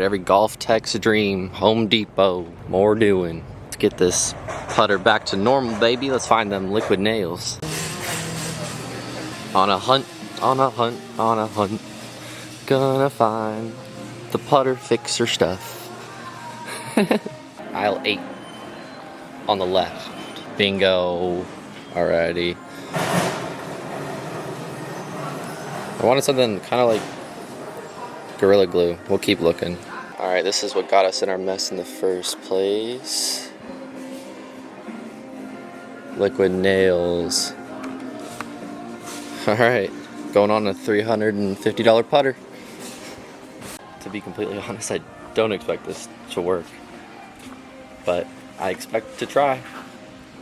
Every golf tech's dream, Home Depot, more doing. Let's get this putter back to normal, baby. Let's find them liquid nails. On a hunt, on a hunt, on a hunt. Gonna find the putter fixer stuff. Aisle 8 on the left. Bingo. Alrighty. I wanted something kind of like Gorilla Glue. We'll keep looking. Alright, this is what got us in our mess in the first place. Liquid nails. Alright, going on a $350 putter. To be completely honest, I don't expect this to work. But I expect to try.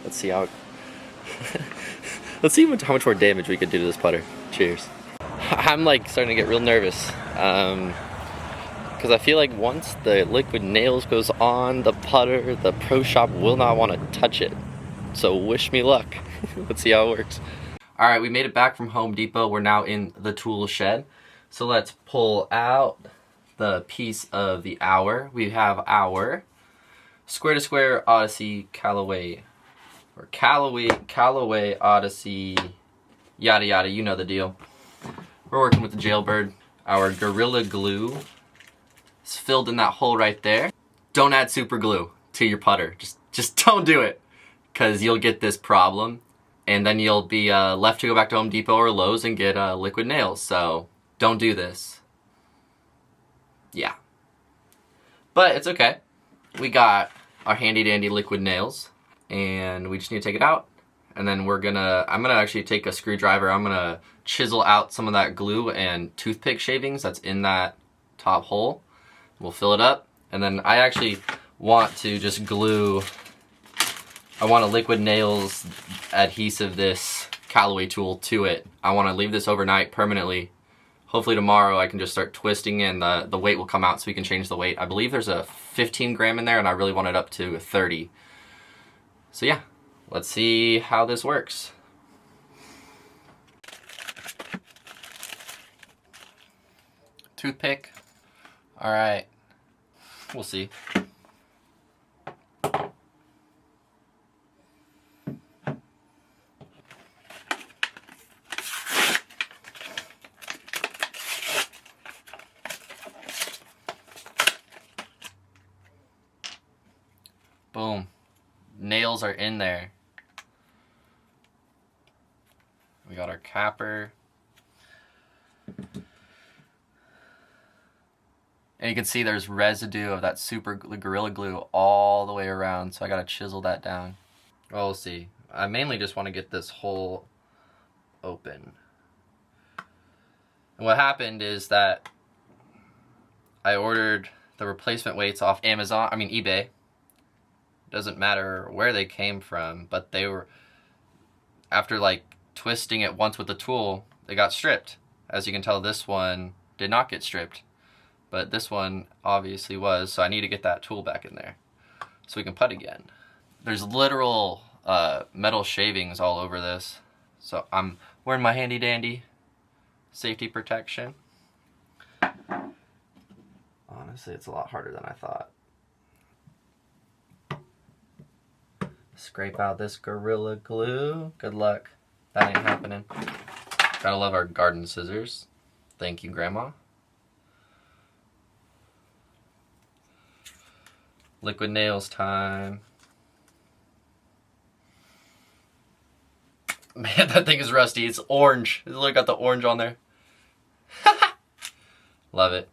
Let's see how it let's see how much more damage we could do to this putter. Cheers. I'm like starting to get real nervous. Because I feel like once the liquid nails goes on the putter, the pro shop will not want to touch it. So wish me luck. Let's see how it works. Alright, we made it back from Home Depot. We're now in the tool shed. So let's pull out the piece of the hour. We have our square to square Odyssey Callaway. Or Callaway Odyssey, yada yada, you know the deal. We're working with the Jailbird. Our Gorilla Glue is filled in that hole right there. Don't add super glue to your putter. Just don't do it, because you'll get this problem, and then you'll be left to go back to Home Depot or Lowe's and get liquid nails. So don't do this. Yeah. But it's okay. We got our handy dandy liquid nails, and we just need to take it out. And then I'm gonna actually take a screwdriver. I'm gonna chisel out some of that glue and toothpick shavings that's in that top hole. We'll fill it up, and then I actually want to just glue. I want a liquid nails adhesive this Callaway tool to it. I want to leave this overnight permanently. Hopefully tomorrow I can just start twisting and the weight will come out so we can change the weight. I believe there's a 15 gram in there, and I really want it up to 30. So yeah, let's see how this works. Toothpick. All right, we'll see. Boom. Nails are in there. We got our capper. And you can see there's residue of that super Gorilla Glue all the way around, so I gotta chisel that down. Well, we'll see. I mainly just want to get this hole open. And what happened is that I ordered the replacement weights off eBay. Doesn't matter where they came from, but they were, after like twisting it once with the tool, they got stripped. As you can tell, this one did not get stripped, but this one obviously was, so I need to get that tool back in there so we can putt again. There's literal metal shavings all over this, so I'm wearing my handy dandy safety protection. Honestly, it's a lot harder than I thought. Scrape out this Gorilla Glue. Good luck. That ain't happening. Gotta love our garden scissors. Thank you, Grandma. Liquid nails time. Man, that thing is rusty. It's orange. Look, got the orange on there. Love it.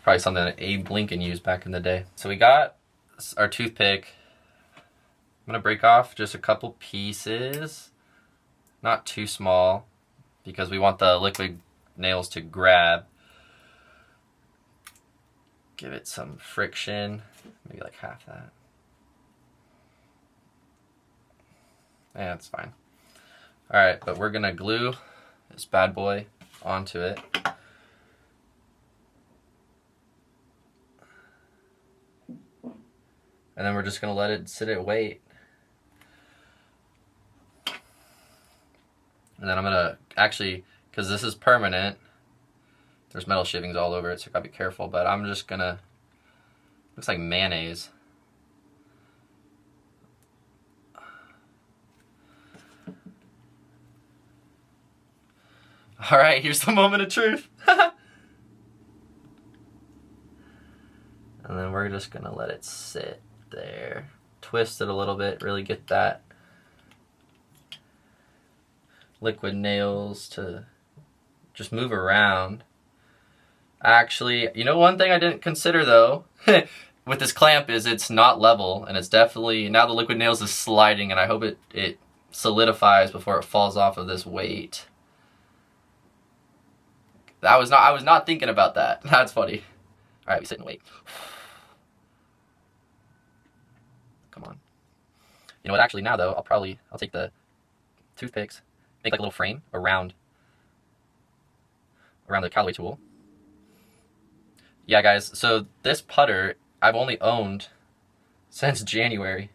Probably something that Abe Lincoln used back in the day. So we got our toothpick. I'm gonna break off just a couple pieces, not too small, because we want the liquid nails to grab. Give it some friction, maybe like half that. Yeah, it's fine. All right, but we're gonna glue this bad boy onto it. And then we're just gonna let it sit and wait. And then I'm gonna actually, because this is permanent, There's metal shivings all over it, so you gotta be careful, but I'm just gonna, looks like mayonnaise. Alright, here's the moment of truth. And then we're just gonna let it sit there. Twist it a little bit, really get that liquid nails to just move around. Actually, you know, one thing I didn't consider though, with this clamp is it's not level, and it's definitely, now the liquid nails is sliding, and I hope it solidifies before it falls off of this weight. I was not thinking about that. That's funny. Alright, we sit and wait. Come on. You know what, actually now though, I'll take the toothpicks, make like a little frame around the Callaway tool. Yeah guys, so this putter I've only owned since January.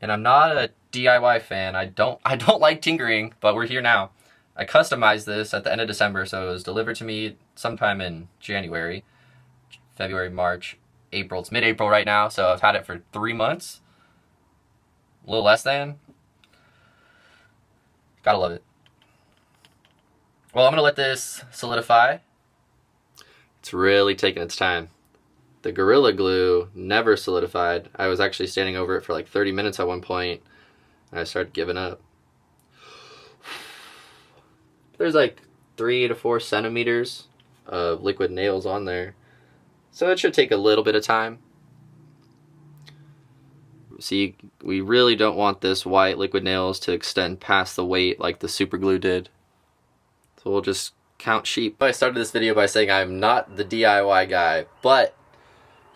And I'm not a DIY fan. I don't like tinkering, but we're here now. I customized this at the end of December, so it was delivered to me sometime in January, February, March, April. It's mid-April right now, so I've had it for 3 months. A little less than. Gotta love it. Well, I'm gonna let this solidify. It's really taking its time. The Gorilla Glue never solidified. I was actually standing over it for like 30 minutes at one point, and I started giving up. There's like 3 to 4 centimeters of liquid nails on there, so it should take a little bit of time. See, we really don't want this white liquid nails to extend past the weight like the super glue did. So we'll just count sheep. I started this video by saying I'm not the DIY guy, but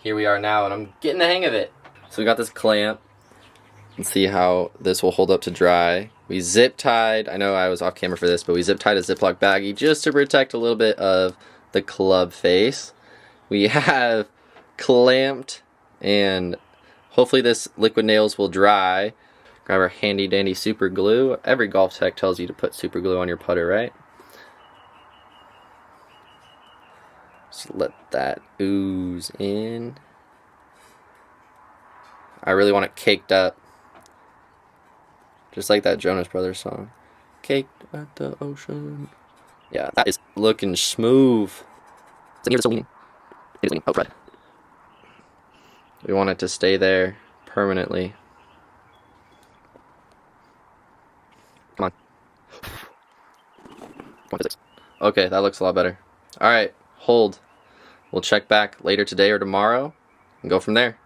here we are now and I'm getting the hang of it. So we got this clamp. Let's see how this will hold up to dry. We zip tied, I know I was off camera for this, but we zip tied a Ziploc baggie just to protect a little bit of the club face. We have clamped, and hopefully this liquid nails will dry. Grab our handy dandy super glue. Every golf tech tells you to put super glue on your putter, right? Just let that ooze in. I really want it caked up. Just like that Jonas Brothers song. Caked at the ocean. Yeah, that is looking smooth. Is it near the oh, red. We want it to stay there permanently. Come on. Okay, that looks a lot better. Alright, hold. We'll check back later today or tomorrow and go from there.